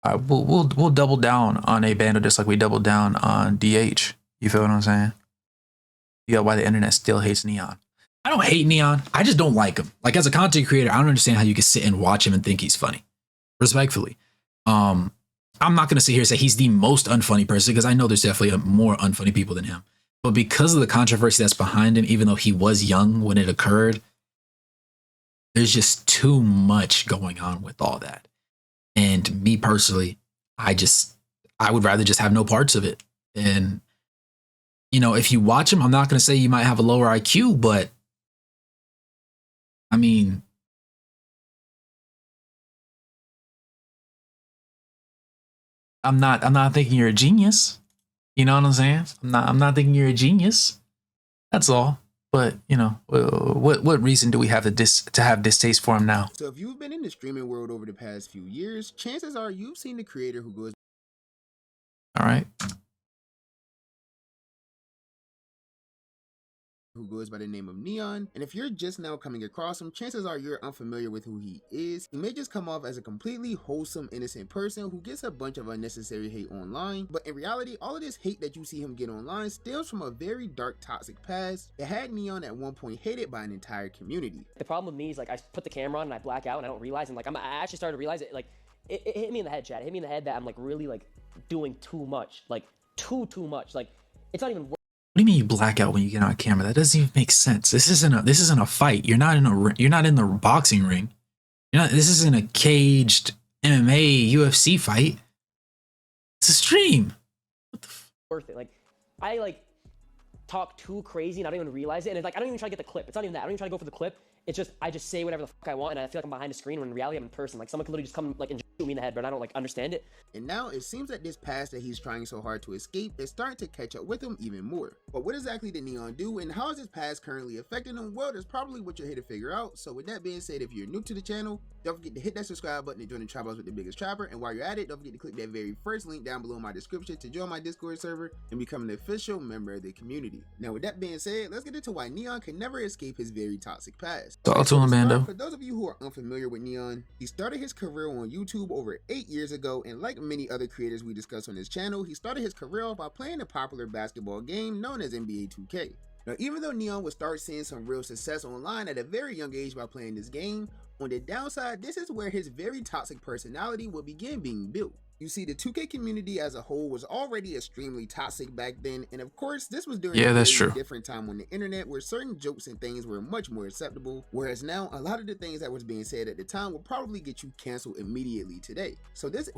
We'll double down on a bando just like we doubled down on DH. You feel what I'm saying? You got why the internet still hates N3on. I don't hate N3on. I just don't like him. Like as a content creator, I don't understand how you can sit and watch him and think he's funny. Respectfully. I'm not gonna sit here and say he's the most unfunny person because I know there's definitely more unfunny people than him. But because of the controversy that's behind him, even though he was young when it occurred, there's just too much going on with all that. And me personally, I would rather just have no parts of it. And, you know, if you watch him, I'm not going to say you might have a lower IQ, but I mean, I'm not thinking you're a genius. You know what I'm saying? I'm not thinking you're a genius. That's all. But, you know, what reason do we have to have distaste for him now? So if you've been in the streaming world over the past few years, chances are you've seen the creator who goes All right. by the name of N3on, and if you're just now coming across him, chances are you're unfamiliar with who he is. He may just come off as a completely wholesome, innocent person who gets a bunch of unnecessary hate online, but in reality, all of this hate that you see him get online stems from a very dark, toxic past that had N3on at one point hated by an entire community. The problem with me is like I put the camera on and I black out and I don't realize, and like I actually started to realize it, like it hit me in the head, Chad. It hit me in the head that I'm like really like doing too much, like too much. Like it's not even worth. What do you mean you black out when you get on camera? That doesn't even make sense. This isn't a fight. You're not in the boxing ring. This isn't a caged MMA UFC fight. It's a stream. What the worth it. Like I like talk too crazy and I don't even realize it. And it's like I don't even try to get the clip. It's not even that. I don't even try to go for the clip. It's just I just say whatever the fuck I want, and I feel like I'm behind a screen when in reality I'm in person. Like someone could literally just come like and shoot me in the head, but I don't like understand it. And now it seems that this past that he's trying so hard to escape is starting to catch up with him even more. But what exactly did N3on do, and how is his past currently affecting him? Well, that's probably what you're here to figure out. So with that being said, if you're new to the channel, don't forget to hit that subscribe button and join the Trap with the biggest trapper. And while you're at it, don't forget to click that very first link down below in my description to join my Discord server and become an official member of the community. Now with that being said, let's get into why N3on can never escape his very toxic past. For those of you who are unfamiliar with N3on, he started his career on YouTube over 8 years ago, and like many other creators we discuss on this channel, he started his career off by playing a popular basketball game known as NBA 2K. Now even though N3on would start seeing some real success online at a very young age by playing this game, on the downside, this is where his very toxic personality would begin being built. You see, the 2K community as a whole was already extremely toxic back then, and of course, this was during a very different time on the internet where certain jokes and things were much more acceptable, whereas now, a lot of the things that was being said at the time would probably get you canceled immediately today. So this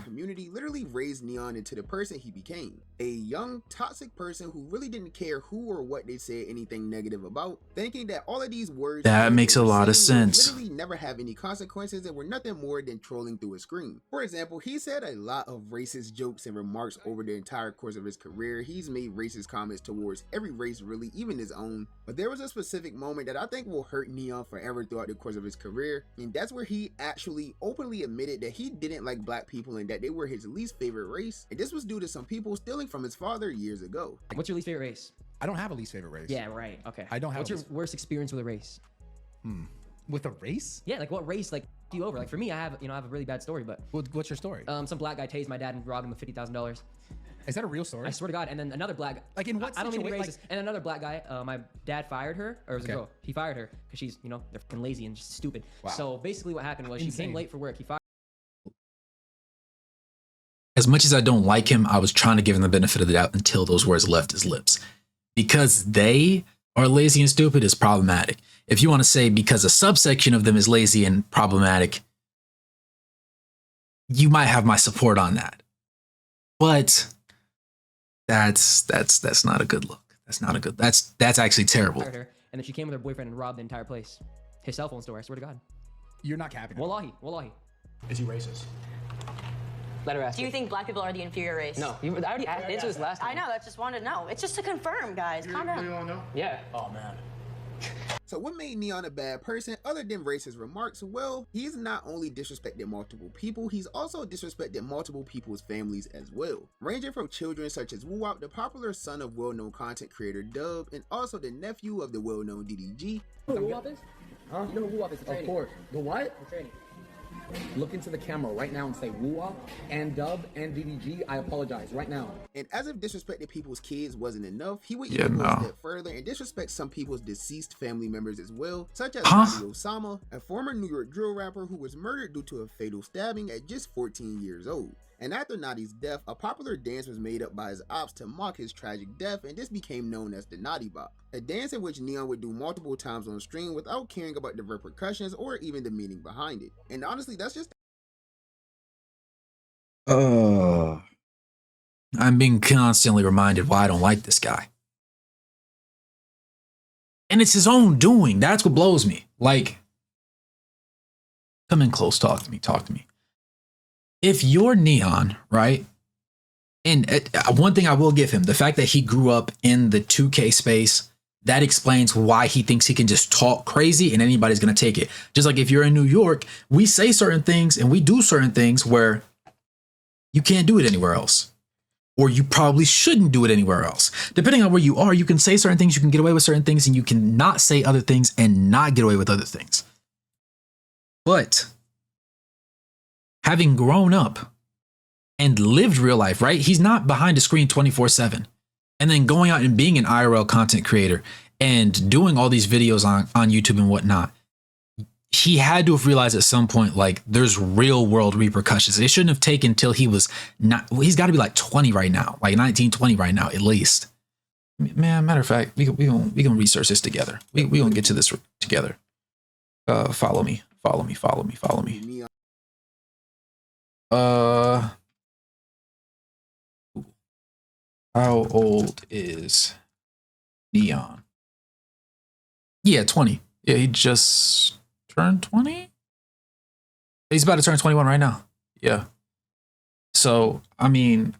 community literally raised N3on into the person he became. A young, toxic person who really didn't care who or what they said anything negative about, thinking that all of these words that makes a lot of sense literally never have any consequences and were nothing more than trolling through a screen. For example, he said a lot of racist jokes and remarks over the entire course of his career. He's made racist comments towards every race, really, even his own. But there was a specific moment that I think will hurt N3on forever throughout the course of his career, and that's where he actually openly admitted that he didn't like black people and that they were his least favorite race, and this was due to some people stealing from his father years ago. What's your least favorite race? I don't have a least favorite race. Yeah, right. Okay. I don't have. What's your worst experience with a race? With a race? Yeah, like what race like you over? Like for me, I have a really bad story, but what's your story? Some black guy tased my dad and robbed him of $50,000. Is that a real story? I swear to God. And then another black, like in what? I don't mean to be racist. And another black guy, my dad fired her, or it was a girl. He fired her because she's, they're fucking lazy and just stupid. Wow. So basically, what happened was she came late for work. He fired. As much as I don't like him, I was trying to give him the benefit of the doubt until those words left his lips. Because they are lazy and stupid is problematic. If you want to say because a subsection of them is lazy and problematic, you might have my support on that. But that's not a good look. That's actually terrible. And then she came with her boyfriend and robbed the entire place. His cell phone store, I swear to God. You're not capping. Wallahi. Is he racist? Let her ask. Do you think black people are the inferior race? No. I already answered this last time. I know, I just wanted to know. It's just to confirm, guys. Calm down. You all know? Yeah. Oh, man. So what made N3on a bad person other than racist remarks? Well, he's not only disrespected multiple people, he's also disrespected multiple people's families as well. Ranging from children such as Woo-Wop, the popular son of well-known content creator Dub, and also the nephew of the well-known DDG. You know who Woo-Wop is? Huh? You know who Woo-Wop is? Of course. The what? The tranny. look into the camera right now and say woo and dub and DDG, I apologize right now. And as if disrespecting people's kids wasn't enough, he would Yeah, even go a no. step further and disrespect some people's deceased family members as well, such as Huh? Nadi Osama, a former New York drill rapper who was murdered due to a fatal stabbing at just 14 years old. And after Nadi's death, a popular dance was made up by his ops to mock his tragic death, and this became known as the Nadi Bop, a dance in which N3on would do multiple times on stream without caring about the repercussions or even the meaning behind it. And honestly, that's just I'm being constantly reminded why I don't like this guy. And it's his own doing. That's what blows me. Like, come in close, talk to me. If you're N3on, right? And one thing I will give him, the fact that he grew up in the 2K space, that explains why he thinks he can just talk crazy and anybody's going to take it. Just like if you're in New York, we say certain things and we do certain things where you can't do it anywhere else. Or you probably shouldn't do it anywhere else. Depending on where you are, you can say certain things, you can get away with certain things, and you can not say other things and not get away with other things. But having grown up and lived real life, right? He's not behind a screen 24/7. And then going out and being an IRL content creator and doing all these videos on YouTube and whatnot. He had to have realized at some point, like, there's real world repercussions. It shouldn't have taken till he was not, he's got to be like 20 right now, like 19, 20 right now, at least. Man, matter of fact, we can research this together. We gonna get to this together. Follow me. N3on. How old is N3on? Yeah, 20. Yeah, he just turned 20. He's about to turn 21 right now. Yeah. So, I mean,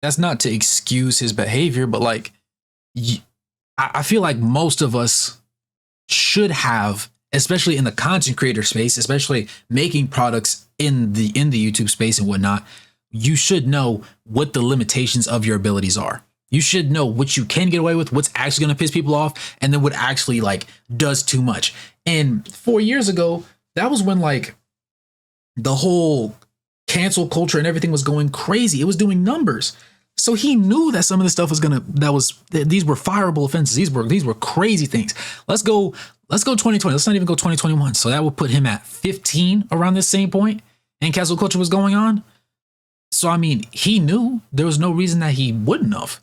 that's not to excuse his behavior, but like, I feel like most of us should have, especially in the content creator space, especially making products in the YouTube space and whatnot, you should know what the limitations of your abilities are. You should know what you can get away with, what's actually going to piss people off, and then what actually like does too much. And 4 years ago, that was when like the whole cancel culture and everything was going crazy. It was doing numbers. So he knew that some of this stuff was these were fireable offenses. These were crazy things. Let's go 2020. Let's not even go 2021. So that would put him at 15 around this same point, and cancel culture was going on. So, I mean, he knew there was no reason that he wouldn't have.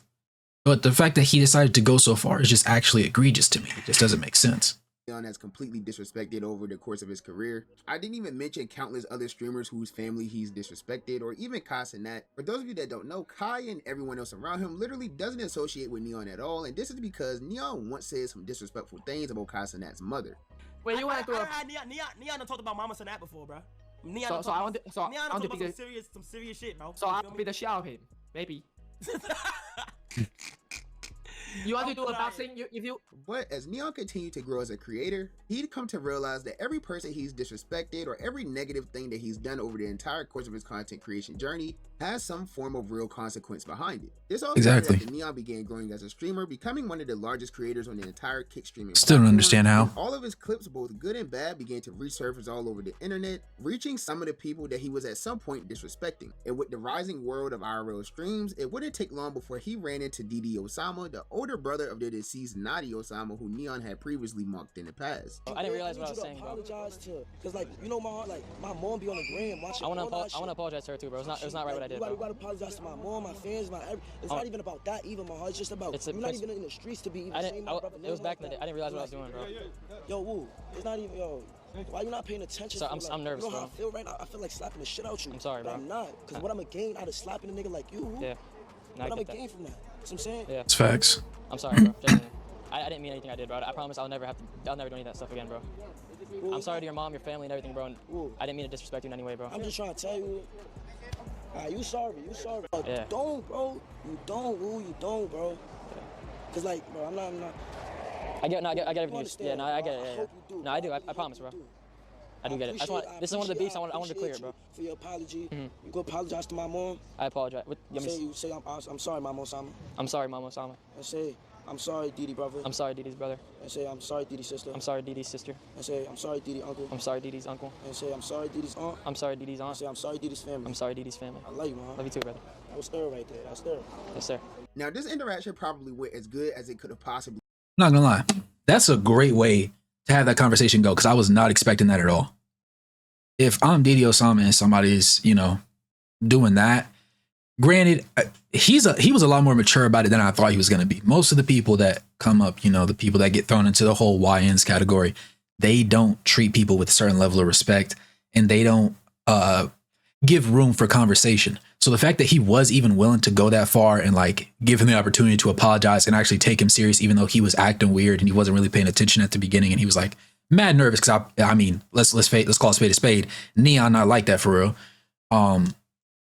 But the fact that he decided to go so far is just actually egregious to me. It just doesn't make sense. N3on has completely disrespected over the course of his career. I didn't even mention countless other streamers whose family he's disrespected, or even Kai Cenat. For those of you that don't know, Kai and everyone else around him literally doesn't associate with N3on at all, and this is because N3on once said some disrespectful things about Kai Cenat's mother. Wait, you went through a... N3on done talked about Mama Cenat before, bro. So I want to be some serious shit, bro. So I'll be the shit out of him, maybe. You want to do a boxing? But as N3on continued to grow as a creator, he'd come to realize that every person he's disrespected or every negative thing that he's done over the entire course of his content creation journey has some form of real consequence behind it. This all started after N3on began growing as a streamer, becoming one of the largest creators on the entire kick streaming Still don't platform, understand how. and all of his clips, both good and bad, began to resurface all over the internet, reaching some of the people that he was at some point disrespecting. And with the rising world of IRL streams, it wouldn't take long before he ran into DD Osama, the older brother of the deceased Nadi Osama, who N3on had previously mocked in the past. I didn't realize what I was saying, bro. Apologize to, cause like, you know, my heart, like, my mom be on the gram watching. I want to apologize to her too, bro. It was not right what I did, bro. You gotta apologize to my mom, my fans, it's not even about that even, my heart. It's just about, you're not even in the streets to be even saying my brother. It was back in the day. I didn't realize what I was doing, bro. Yo, Woo, it's not even, yo. Why you not paying attention? So I'm nervous, you know how bro. I feel right now? I feel like slapping the shit out you. I'm sorry, bro. But I'm not, cause what I'm gonna gain out of slapping a nigga like you, Yeah. No, what I I'm get gonna gain that. from that? You know what I'm saying? Yeah. It's facts. I'm sorry, bro. Genuinely. I didn't mean anything I did, bro. I promise I'll never do any of that stuff again, bro. I'm sorry to your mom, your family, and everything, bro. And I didn't mean to disrespect you in any way, bro. I'm just trying to tell you. You sorry. Yeah. You don't, bro. You don't, Woo. You don't, bro. Cause like, bro, I'm not. I get everything. Understand, Yeah, no, I get it. I Yeah, hope you do. No, I do. I promise, bro. I do get it. This is one of the beefs I wanted to clear, bro. For your apology, you go apologize to my mom. I apologize. Say I'm sorry, Mama Osama. I'm sorry, Mama Osama. I say I'm sorry, Didi brother. I'm sorry, Didi's brother. And say I'm sorry, Didi sister. I'm sorry, Didi's sister. And say I'm sorry, Didi uncle. I'm sorry, Didi's uncle. And say I'm sorry, Didi's aunt. I'm sorry, Didi's And aunt. say I'm sorry, Didi's family. I'm sorry, Didi's family. I love you, man. Love you too, brother. That was third right there. That's third. Yes, sir. Now, this interaction probably went as good as it could have possibly. Not gonna lie, that's a great way to have that conversation go, because I was not expecting that at all. If I'm Didi Osama and somebody's, you know, doing that, granted, he was a lot more mature about it than I thought he was gonna be. Most of the people that come up, you know, the people that get thrown into the whole YNs category, they don't treat people with a certain level of respect, and they don't give room for conversation. So the fact that he was even willing to go that far and like give him the opportunity to apologize and actually take him serious, even though he was acting weird and he wasn't really paying attention at the beginning, and he was like mad nervous because I mean, let's call a spade a spade. N3on not like that for real.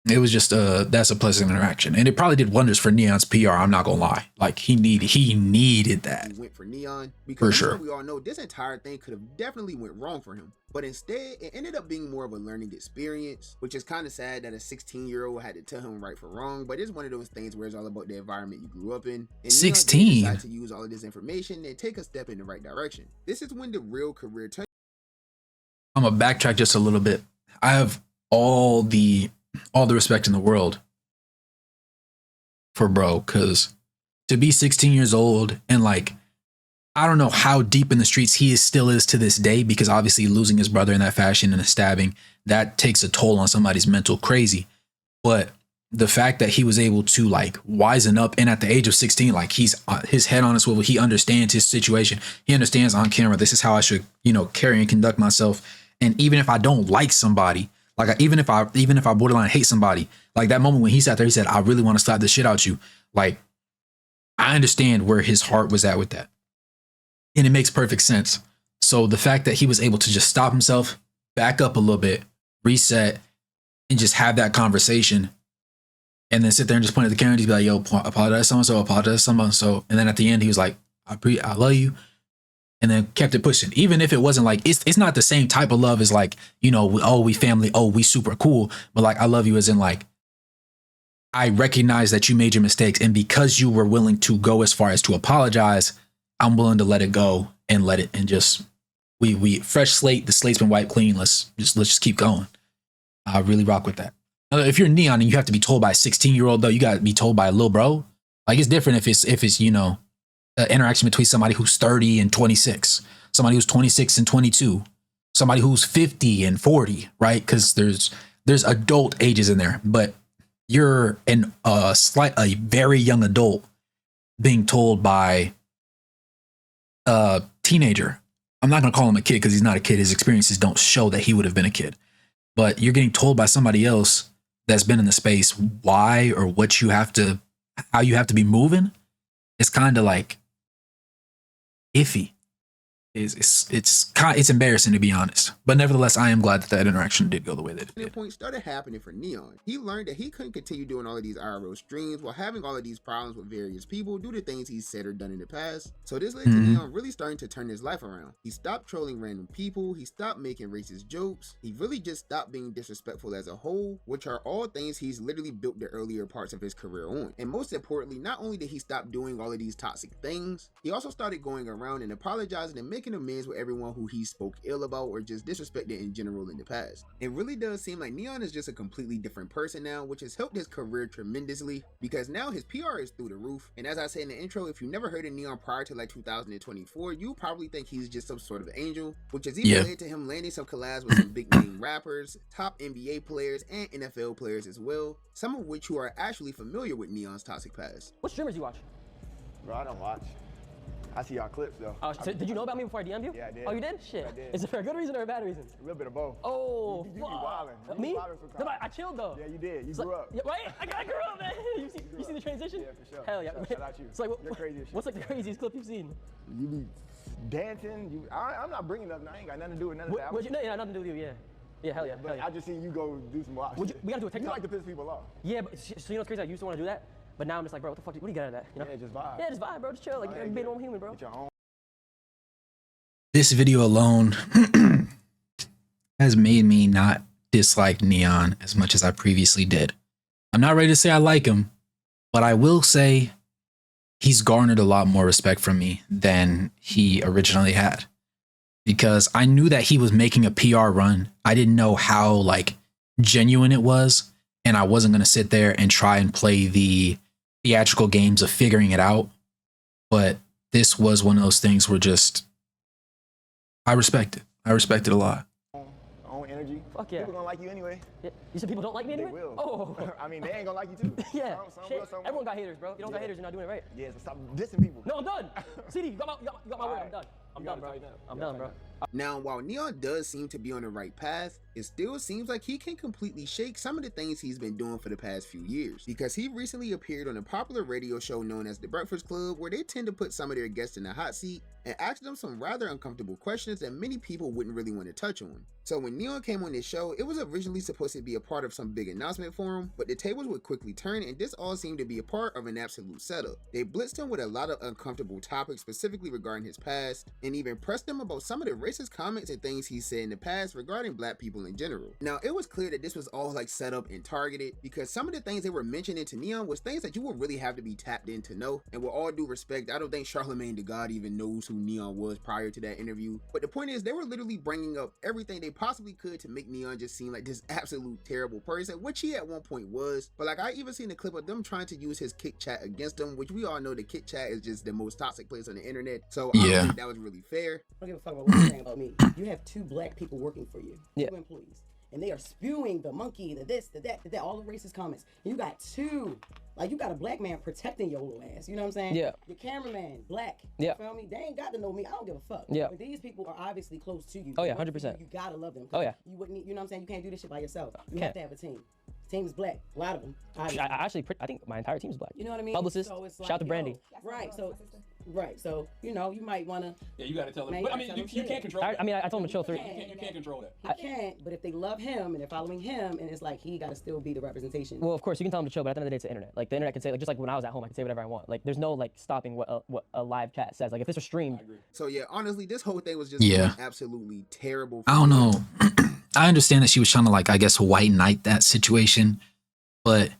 It was just that's a pleasant interaction, and it probably did wonders for N3on's PR. I'm not gonna lie, like he needed that. Went for N3on because For sure. we all know this entire thing could have definitely went wrong for him, but instead it ended up being more of a learning experience, which is kind of sad that a 16-year-old had to tell him right from wrong. But it's one of those things where it's all about the environment you grew up in. And 16 decided to use all of this information and take a step in the right direction. This is when the real career turn. I'm gonna backtrack just a little bit. I have all the respect in the world for bro, because to be 16 years old and like, I don't know how deep in the streets he still is to this day, because obviously losing his brother in that fashion and a stabbing, that takes a toll on somebody's mental crazy. But the fact that he was able to like wisen up, and at the age of 16, like he's his head on his swivel, he understands his situation. He understands on camera, this is how I should, you know, carry and conduct myself. And even if I don't like somebody, like even if I borderline hate somebody, like that moment when he sat there, he said, I really want to slap the shit out you. Like, I understand where his heart was at with that. And it makes perfect sense. So the fact that he was able to just stop himself, back up a little bit, reset, and just have that conversation, and then sit there and just point at the camera and be like, yo, apologize so-and-so, apologize so-and-so. And then at the end, he was like, I love you. And then kept it pushing. Even if it wasn't like, it's not the same type of love as like, you know, we family, we super cool. But like, I love you as in like, I recognize that you made your mistakes. And because you were willing to go as far as to apologize, I'm willing to let it go and let it, and just, we fresh slate, the slate's been wiped clean. Let's just keep going. I really rock with that. If you're N3on and you have to be told by a 16-year-old though, you got to be told by a little bro. Like it's different if it's, you know, interaction between somebody who's 30 and 26, somebody who's 26 and 22, somebody who's 50 and 40, right? Because there's adult ages in there, but you're a very young adult being told by a teenager. I'm not gonna call him a kid because he's not a kid. His experiences don't show that he would have been a kid, but you're getting told by somebody else that's been in the space why or what you have to, how you have to be moving. It's kind of like iffy. It's embarrassing, to be honest, but nevertheless, I am glad that interaction did go the way that it did. Point started happening for N3on. He learned that he couldn't continue doing all of these IRL streams while having all of these problems with various people due to things he said or done in the past. So this led to N3on really starting to turn his life around. He stopped trolling random people, he stopped making racist jokes, he really just stopped being disrespectful as a whole, which are all things he's literally built the earlier parts of his career on. And most importantly, not only did he stop doing all of these toxic things, he also started going around and apologizing and making amends with everyone who he spoke ill about or just disrespected in general in the past. It really does seem like N3on is just a completely different person now, which has helped his career tremendously because now his PR is through the roof. And as I said in the intro, if you never heard of N3on prior to like 2024, you probably think he's just some sort of angel, which has even led to him landing some collabs with some big name rappers, top NBA players, and NFL players as well, some of which who are actually familiar with N3on's toxic past. What streamers you watch? Bro, I don't watch. I see y'all clips though. Oh, so did you know about me before I DM'd you? Yeah, I did. Oh, you did? Shit. I did. Is it for a good reason or a bad reason? A little bit of both. Oh, you be wildin'. Me? Wildin' No, I chilled though. Yeah, you did. You grew up. Yeah, right? I grew up, man. You see the transition? Yeah, for sure. Hell yeah. Shout out you. So like, you're crazy as shit. What's like the craziest clip you've seen? You be dancing. I'm not bringing up. I ain't got nothing to do with none of that. Yeah, nothing to do with you. Yeah, hell yeah. But hell yeah. I just seen you go do some wild shit. We gotta do a TikTok. You like to piss people off. Yeah, but so you know what's crazy? I used to want to do that, but now I'm just like, bro, what the fuck? What do you get out of that? You know? Yeah, just vibe. Yeah, just vibe, bro. Just chill. Like, being a normal human, bro. Get your own. This video alone has made me not dislike N3on as much as I previously did. I'm not ready to say I like him, but I will say he's garnered a lot more respect from me than he originally had, because I knew that he was making a PR run. I didn't know how like genuine it was, and I wasn't going to sit there and try and play the theatrical games of figuring it out. But this was one of those things where just I respect it. I respect it a lot. Own energy. Fuck yeah. People gonna like you anyway. Yeah. You said people don't like me anyway? They will. Oh. I mean, they ain't gonna like you too. Yeah. Some Shit. will, some Everyone won't. got haters, bro. You don't got haters, you're not doing it right. Yeah, so stop dissing people. No, I'm done. CD, you got my word. I'm done. I'm done, bro. I'm done, bro. Now, while N3on does seem to be on the right path, it still seems like he can completely shake some of the things he's been doing for the past few years, because he recently appeared on a popular radio show known as The Breakfast Club, where they tend to put some of their guests in the hot seat and ask them some rather uncomfortable questions that many people wouldn't really want to touch on. So when N3on came on this show, it was originally supposed to be a part of some big announcement for him, but the tables would quickly turn, and this all seemed to be a part of an absolute setup. They blitzed him with a lot of uncomfortable topics, specifically regarding his past, and even pressed him about some of the racist comments and things he said in the past regarding black people in general. Now, it was clear that this was all like set up and targeted, because some of the things they were mentioning to N3on was things that you would really have to be tapped in to know. And with all due respect, I don't think Charlamagne the God even knows who N3on was prior to that interview. But the point is, they were literally bringing up everything they possibly could to make N3on just seem like this absolute terrible person, which he at one point was. But like, I even seen a clip of them trying to use his Kick chat against him, which we all know the Kick chat is just the most toxic place on the internet. So I don't think that was really fair. I don't give a fuck about what you're saying about me. You have 2 black people working for you, 2 employees, and they are spewing the monkey, the this, the that, all the racist comments. And you got 2, like, you got a black man protecting your little ass. You know what I'm saying? Yeah. Your cameraman, black. Yeah. You feel me? They ain't got to know me. I don't give a fuck. Yeah. But these people are obviously close to you. Oh yeah, They work for 100%. You gotta love them. Oh yeah. You wouldn't. You know what I'm saying? You can't do this shit by yourself. You Can't. have to have a team. Team is black. A lot of them. I think my entire team's black. You know what I mean? Publicist. So it's like, Shout out to Brandy. Right. So you know, you might wanna. Yeah, you gotta tell them. Man, But I you mean, gotta you tell them can't control I that. mean, I told him to chill through. You can't control that. He can't, but if they love him and they're following him, and it's like he got to still be the representation. Well, of course, you can tell them to chill, but at the end of the day, it's the internet. Like, the internet can say, like, just like when I was at home, I can say whatever I want. Like, there's no, like, stopping what a live chat says. Like, if this was streamed. So yeah, honestly, this whole thing was just absolutely terrible. I don't know. I understand that she was trying to, like, I guess, white knight that situation, but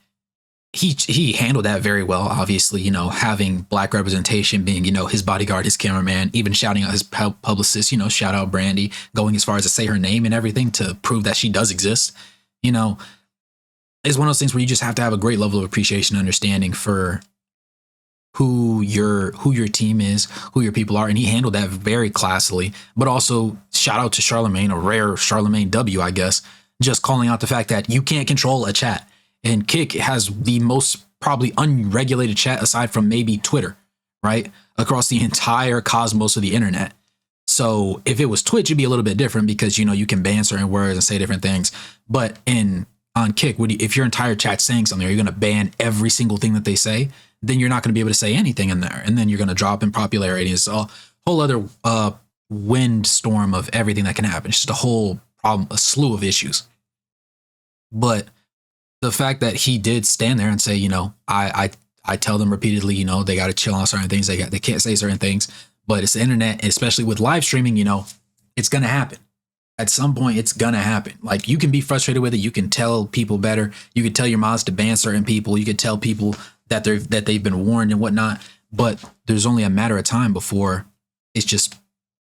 he handled that very well. Obviously, you know, having black representation, being, you know, his bodyguard, his cameraman, even shouting out his publicist, you know, shout out Brandy, going as far as to say her name and everything to prove that she does exist. You know, it's one of those things where you just have to have a great level of appreciation and understanding for who your team is, who your people are. And he handled that very classily. But also shout out to Charlamagne, a rare Charlamagne W, I guess, just calling out the fact that you can't control a chat. And Kick has the most probably unregulated chat aside from maybe Twitter, right? Across the entire cosmos of the internet. So if it was Twitch, it'd be a little bit different because, you know, you can ban certain words and say different things. But on Kick, if your entire chat's saying something, are you going to ban every single thing that they say? Then you're not going to be able to say anything in there. And then you're going to drop in popularity. It's a whole other windstorm of everything that can happen. It's just a whole problem, a slew of issues. But the fact that he did stand there and say, you know, I tell them repeatedly, you know, they got to chill on certain things. They can't say certain things, but it's the internet, especially with live streaming, you know, it's going to happen. At some point, it's going to happen. Like, you can be frustrated with it. You can tell people better. You could tell your mods to ban certain people. You could tell people that they've been warned and whatnot. But there's only a matter of time before it's just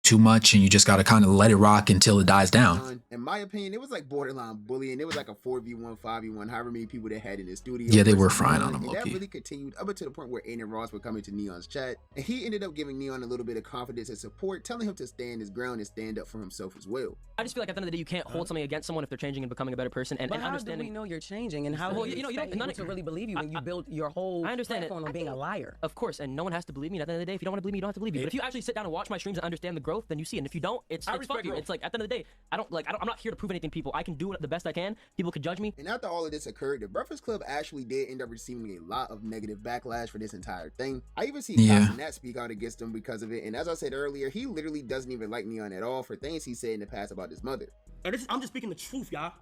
too much, and you just got to kind of let it rock until it dies down. In my opinion, it was like borderline bullying. It was like a 4v1, 5v1, however many people they had in the studio. Yeah, they were frying on him. And that really continued up until the point where N and Ross were coming to N3on's chat, and he ended up giving N3on a little bit of confidence and support, telling him to stand his ground and stand up for himself as well. I just feel like at the end of the day, you can't hold something against someone if they're changing and becoming a better person. And how understanding. do we know you're changing, and how Well, do you know, expect people to really believe you when you build your whole platform on being a liar? Of course, and no one has to believe me. At the end of the day, if you don't want to believe me, you don't have to believe me. But if you actually sit down and watch my streams and understand the growth, then you see. And if you don't, it's fuck you. It's like at the end of the day, I'm not here to prove anything. People, I can do the best I can. People could judge me. And after all of this occurred, the Breakfast Club actually did end up receiving a lot of negative backlash for this entire thing. I even see Nat speak out against him because of it. And as I said earlier, he literally doesn't even like N3on at all for things he said in the past about his mother. And I'm just speaking the truth, y'all.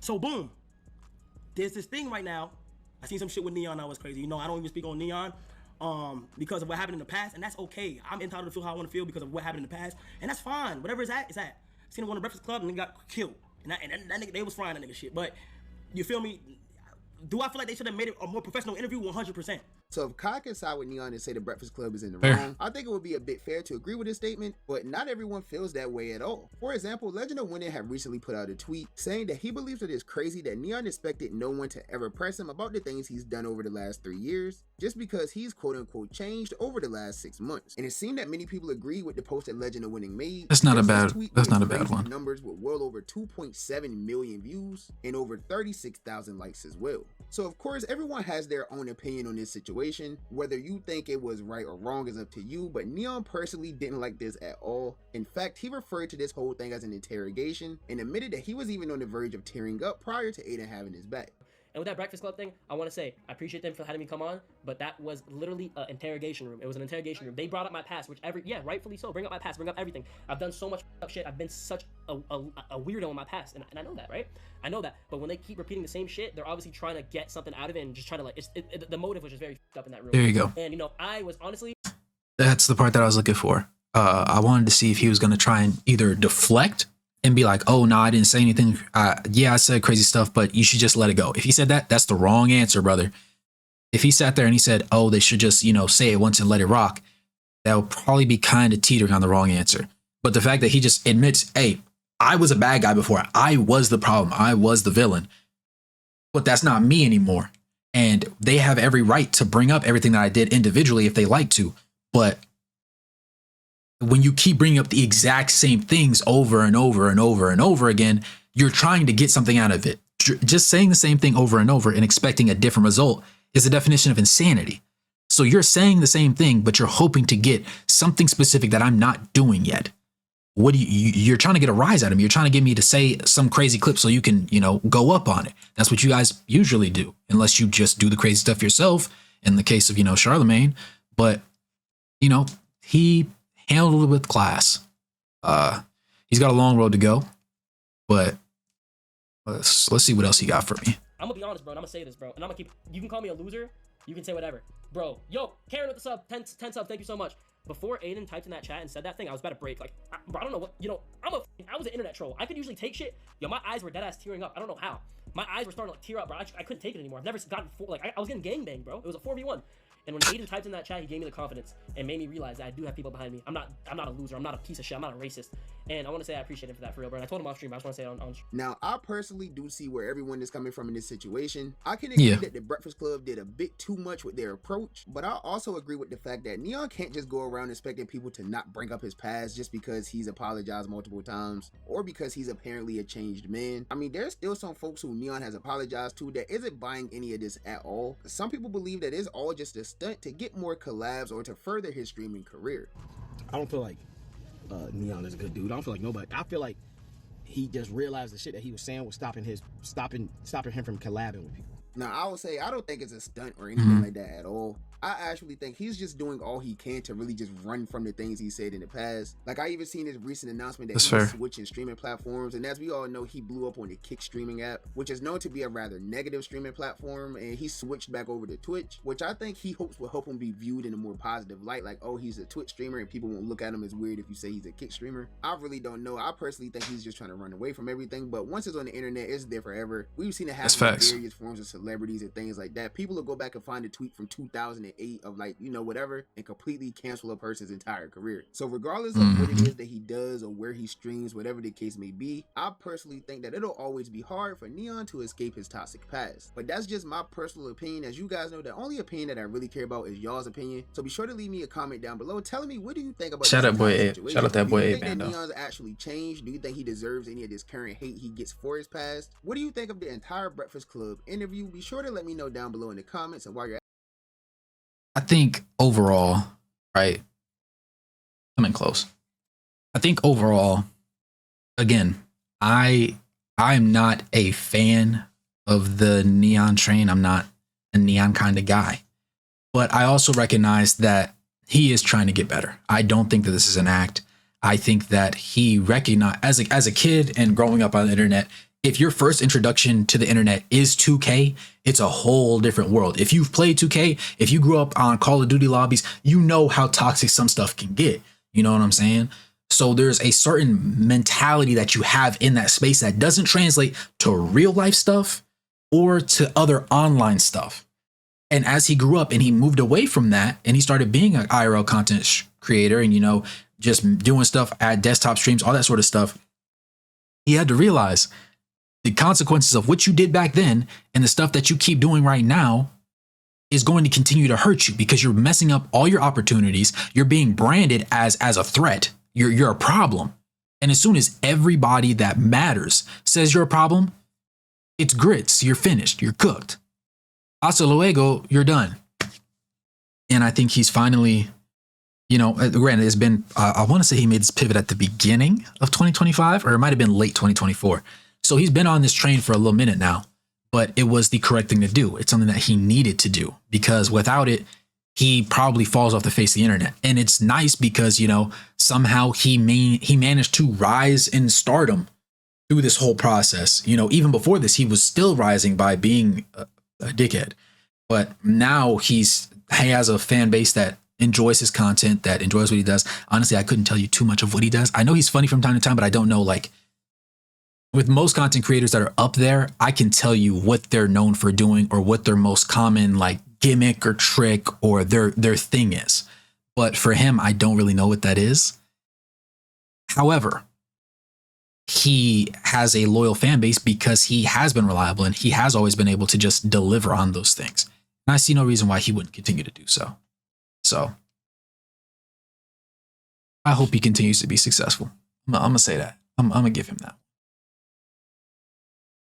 So boom, there's this thing right now. I seen some shit with N3on that was crazy. You know, I don't even speak on N3on because of what happened in the past, and that's okay. I'm entitled to feel how I want to feel because of what happened in the past, and that's fine. Whatever it's at, it's at. I seen him go to Breakfast Club and he got killed, and that nigga, they was frying that nigga shit. But you feel me? Do I feel like they should have made it a more professional interview? 100%. So if Kai can side with N3on and say the Breakfast Club is in the Fair. wrong, I think it would be a bit fair to agree with his statement, but not everyone feels that way at all. For example, Legend of Winning have recently put out a tweet saying that he believes it is crazy that N3on expected no one to ever press him about the things he's done over the last 3 years, just because he's quote unquote changed over the last 6 months. And it seemed that many people agree with the post that Legend of Winning made. That's not a Just this bad. tweet That's with not a bad crazy one. numbers with well over 2.7 million views and over 36,000 likes as well. So of course everyone has their own opinion on this situation. Whether you think it was right or wrong is up to you, but N3on personally didn't like this at all. In fact, he referred to this whole thing as an interrogation and admitted that he was even on the verge of tearing up prior to Aiden having his back. And with that Breakfast Club thing, I want to say, I appreciate them for having me come on, but that was literally an interrogation room. It was an interrogation room. They brought up my past, which yeah, rightfully so. Bring up my past, bring up everything. I've done so much up shit. I've been such a weirdo in my past, and I know that, right? I know that. But when they keep repeating the same shit, they're obviously trying to get something out of it and just trying to like, the motive was just very up in that room. There you go. And, you know, I was honestly... That's the part that I was looking for. I wanted to see if he was going to try and either deflect and be like, oh, no, I didn't say anything. Yeah, I said crazy stuff, but you should just let it go. If he said that, that's the wrong answer, brother. If he sat there and he said, oh, they should just, you know, say it once and let it rock, that would probably be kind of teetering on the wrong answer. But the fact that he just admits, hey, I was a bad guy before. I was the problem. I was the villain. But that's not me anymore. And they have every right to bring up everything that I did individually if they like to. But when you keep bringing up the exact same things over and over and over and over again, you're trying to get something out of it. Just saying the same thing over and over and expecting a different result is the definition of insanity. So you're saying the same thing, but you're hoping to get something specific that I'm not doing yet. What do you're trying to get a rise out of me. You're trying to get me to say some crazy clip so you can, you know, go up on it. That's what you guys usually do, unless you just do the crazy stuff yourself in the case of, you know, Charlemagne. But, you know, he handled it with class. He's got a long road to go, but let's see what else he got for me. I'm gonna be honest, bro, and I'm gonna say this, bro, and I'm gonna keep... You can call me a loser. You can say whatever. Bro, yo, Karen with the sub, 10 sub, thank you so much. Before Aiden typed in that chat and said that thing, I was about to break. Like, bro, I don't know what, you know, I was an internet troll. I could usually take shit. Yo, my eyes were dead ass tearing up. I don't know how. My eyes were starting to like tear up, bro. I couldn't take it anymore. I've never gotten I was getting gangbanged, bro. It was a 4v1. And when Aiden typed in that chat, he gave me the confidence and made me realize that I do have people behind me. I'm not a loser. I'm not a piece of shit. I'm not a racist. And I want to say I appreciate him for that, for real, bro. And I told him off stream, but I just want to say it on stream. Now, I personally do see where everyone is coming from in this situation. I can agree that the Breakfast Club did a bit too much with their approach, but I also agree with the fact that N3on can't just go around expecting people to not bring up his past just because he's apologized multiple times or because he's apparently a changed man. I mean, there's still some folks who N3on has apologized to that isn't buying any of this at all. Some people believe that it's all just a stunt to get more collabs or to further his streaming career. I don't feel like N3on is a good dude. I don't feel like nobody. I feel like he just realized the shit that he was saying was stopping him from collabing with people. Now, I would say I don't think it's a stunt or anything like that at all. I actually think he's just doing all he can to really just run from the things he said in the past. Like, I even seen his recent announcement that he's switching streaming platforms, and as we all know, he blew up on the Kick streaming app, which is known to be a rather negative streaming platform, and he switched back over to Twitch, which I think he hopes will help him be viewed in a more positive light, like, oh, he's a Twitch streamer and people won't look at him as weird if you say he's a Kick streamer. I really don't know. I personally think he's just trying to run away from everything, but once it's on the internet, it's there forever. We've seen it happen in various forms of celebrities and things like that. People will go back and find a tweet from 2008 of, like, you know, whatever, and completely cancel a person's entire career. So regardless of what it is that he does or where he streams, whatever the case may be, I personally think that it'll always be hard for N3on to escape his toxic past. But that's just my personal opinion. As you guys know, the only opinion that I really care about is y'all's opinion. So be sure to leave me a comment down below telling me, what do you think about shout out boy situation? Shout out that boy Do you think Bando. that N3on's actually changed? Do you think he deserves any of this current hate he gets for his past? What do you think of the entire Breakfast Club interview? Be sure to let me know down below in the comments. And while you're I think overall, right, coming close. I think overall, again, I'm not a fan of the N3on train. I'm not a N3on kind of guy, but I also recognize that he is trying to get better. I don't think that this is an act. I think that he recognized as a kid and growing up on the internet, if your first introduction to the internet is 2K, it's a whole different world. If you've played 2K, if you grew up on Call of Duty lobbies, you know how toxic some stuff can get. You know what I'm saying? So there's a certain mentality that you have in that space that doesn't translate to real life stuff or to other online stuff. And as he grew up and he moved away from that and he started being an IRL content creator and, you know, just doing stuff at desktop streams, all that sort of stuff, he had to realize the consequences of what you did back then and the stuff that you keep doing right now is going to continue to hurt you because you're messing up all your opportunities. You're being branded as a threat. You're a problem. And as soon as everybody that matters says you're a problem, it's grits. You're finished. You're cooked. Hasta luego, you're done. And I think he's finally, you know, granted, it's been, I want to say he made this pivot at the beginning of 2025, or it might have been late 2024. So he's been on this train for a little minute now, but it was the correct thing to do. It's something that he needed to do because without it, he probably falls off the face of the internet. And it's nice because, you know, somehow he managed to rise in stardom through this whole process. You know, even before this, he was still rising by being a dickhead. But now he has a fan base that enjoys his content, that enjoys what he does. Honestly, I couldn't tell you too much of what he does. I know he's funny from time to time, but I don't know, like, with most content creators that are up there, I can tell you what they're known for doing or what their most common, like, gimmick or trick or their thing is. But for him, I don't really know what that is. However, he has a loyal fan base because he has been reliable and he has always been able to just deliver on those things. And I see no reason why he wouldn't continue to do so. So I hope he continues to be successful. I'm going to say that. I'm going to give him that.